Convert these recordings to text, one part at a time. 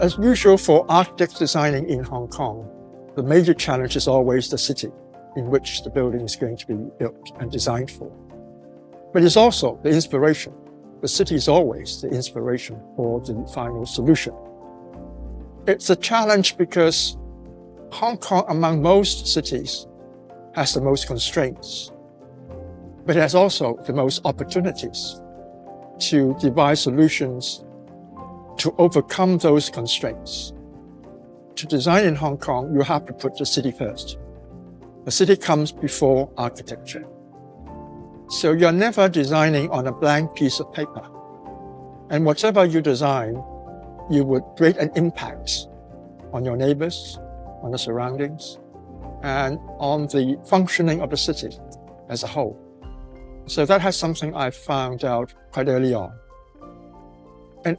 as usual for architects designing in Hong Kong, the major challenge is always the city in which the building is going to be built and designed for. But it's also the inspiration. The city is always the inspiration for the final solution. It's a challenge because Hong Kong, among most cities, has the most constraints, but it has also the most opportunities to devise solutions to overcome those constraints. To design in Hong Kong, you have to put the city first. The city comes before architecture. So you're never designing on a blank piece of paper. And whatever you design, you would create an impact on your neighbors, on the surroundings, and on the functioning of the city as a whole. So that has something I found out quite early on.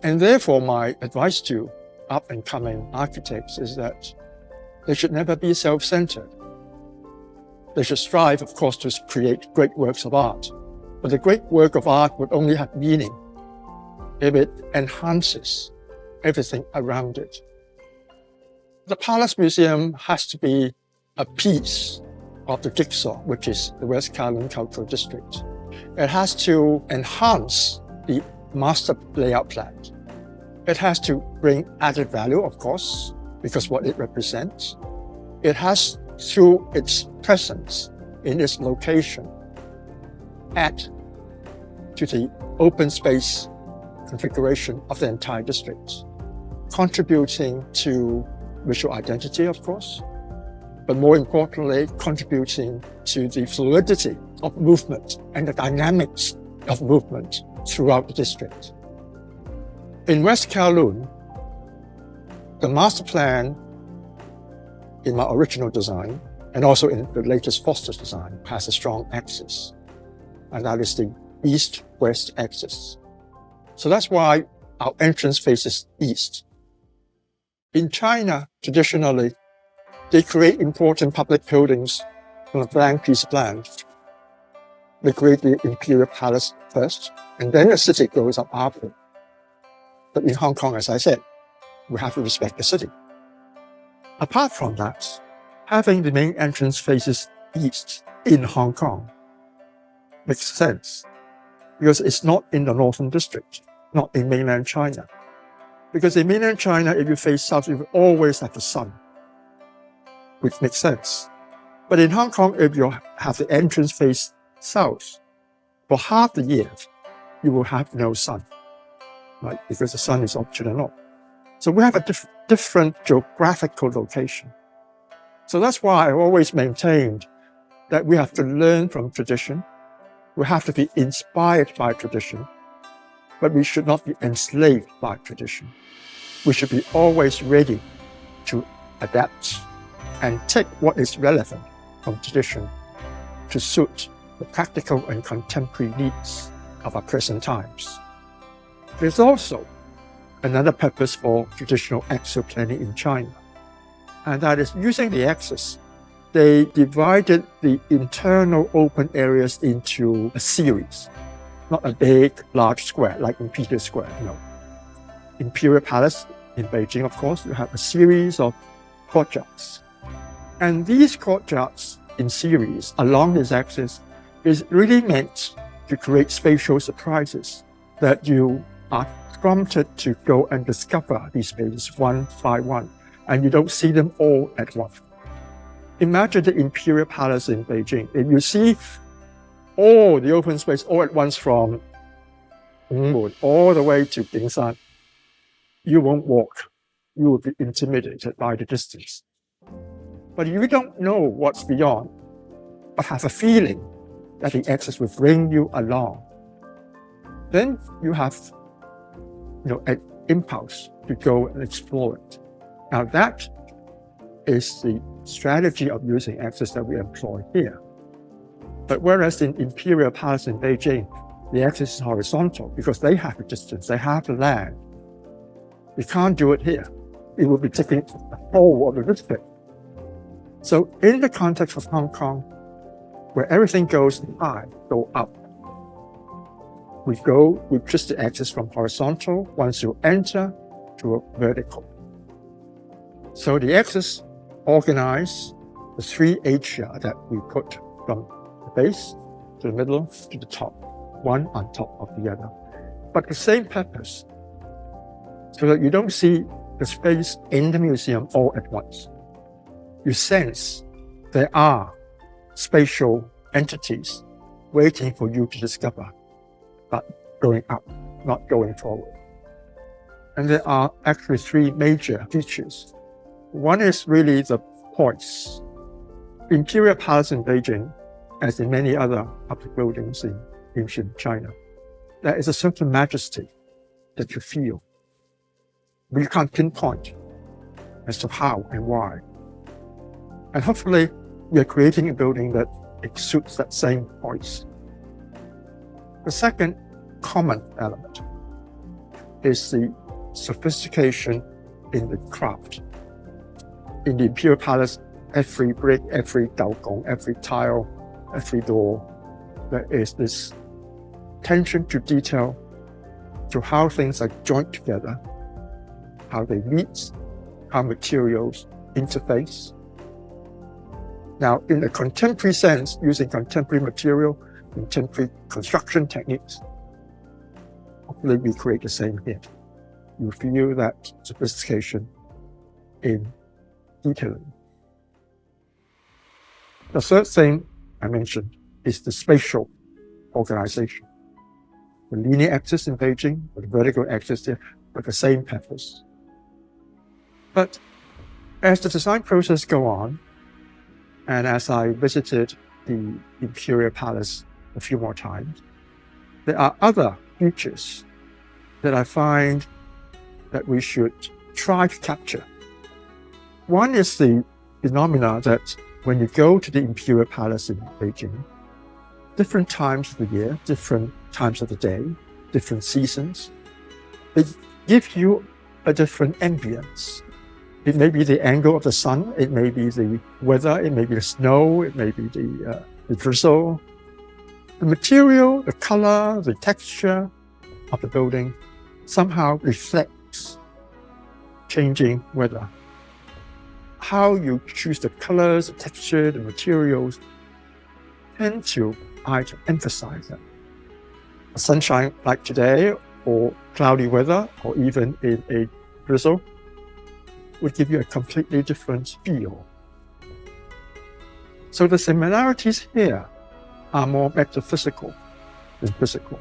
And therefore, my advice to up-and-coming architects is that they should never be self-centered. They should strive, of course, to create great works of art. But the great work of art would only have meaning if it enhances everything around it. The Palace Museum has to be a piece of the jigsaw, which is the West Kowloon Cultural District. It has to enhance the master layout plan. It has to bring added value, of course, because what it represents. It has, through its presence in its location, add to the open space configuration of the entire district, contributing to visual identity, of course, but more importantly, contributing to the fluidity of movement and the dynamics of movement throughout the district. In West Kowloon, the master plan in my original design, and also in the latest Foster's design, has a strong axis, and that is the east-west axis. So that's why our entrance faces east. In China, traditionally, they create important public buildings on a blank piece of land. They create the Imperial Palace first, and then the city goes up after. But in Hong Kong, as I said, we have to respect the city. Apart from that, having the main entrance faces east in Hong Kong makes sense, because it's not in the northern district, not in mainland China. Because in mainland China, if you face south, you will always have the sun, which makes sense. But in Hong Kong, if you have the entrance face south, for half the year, you will have no sun, right? Because the sun is opposite the north. So we have a different geographical location. So that's why I always maintained that we have to learn from tradition. We have to be inspired by tradition, but we should not be enslaved by tradition. We should be always ready to adapt and take what is relevant from tradition to suit the practical and contemporary needs of our present times. There's also another purpose for traditional axial planning in China, and that is using the axis. They divided the internal open areas into a series, not a big, large square like Imperial Square, no. Imperial Palace in Beijing, of course, you have a series of courtyards. And these courtyards in series along this axis is really meant to create spatial surprises that you are prompted to go and discover these spaces one by one, and you don't see them all at once. Imagine the Imperial Palace in Beijing. If you see all the open space all at once from Hongmun all the way to Dingshan, you won't walk. You will be intimidated by the distance. But if you don't know what's beyond, but have a feeling that the axis will bring you along, then you have an impulse to go and explore it. Now that is the strategy of using axis that we employ here. But whereas in Imperial Palace in Beijing, the axis is horizontal because they have the distance, they have the land. We can't do it here. It will be taking the whole of the district. So in the context of Hong Kong, where everything goes high, go up, we twist the axis from horizontal once you enter to a vertical. So the axis organize the three asia that we put from the base to the middle to the top, one on top of the other, but the same purpose, so that you don't see the space in the museum all at once. You sense there are spatial entities waiting for you to discover, but going up, not going forward. And there are actually three major features. One is really the poise. The Imperial Palace in Beijing, as in many other public buildings in ancient China, there is a certain majesty that you feel, but you can't pinpoint as to how and why. And hopefully, we are creating a building that exudes that same poise. The second common element is the sophistication in the craft. In the Imperial Palace, every brick, every daogong, every tile, every door, there is this attention to detail, to how things are joined together, how they meet, how materials interface. Now, in a contemporary sense, using contemporary material, contemporary construction techniques, hopefully we create the same here. You feel that sophistication in detailing. The third thing I mentioned is the spatial organization. The linear axis in Beijing, the vertical axis here, with the same purpose. But as the design process goes on, and as I visited the Imperial Palace a few more times, there are other features that I find that we should try to capture. One is the phenomena that when you go to the Imperial Palace in Beijing, different times of the year, different times of the day, different seasons, it gives you a different ambience. It may be the angle of the sun, it may be the weather, it may be the snow, it may be the drizzle. The material, the color, the texture of the building somehow reflects changing weather. How you choose the colors, the texture, the materials tend to either emphasize that. Sunshine like today, or cloudy weather, or even in a drizzle, would give you a completely different feel. So the similarities here are more metaphysical than physical.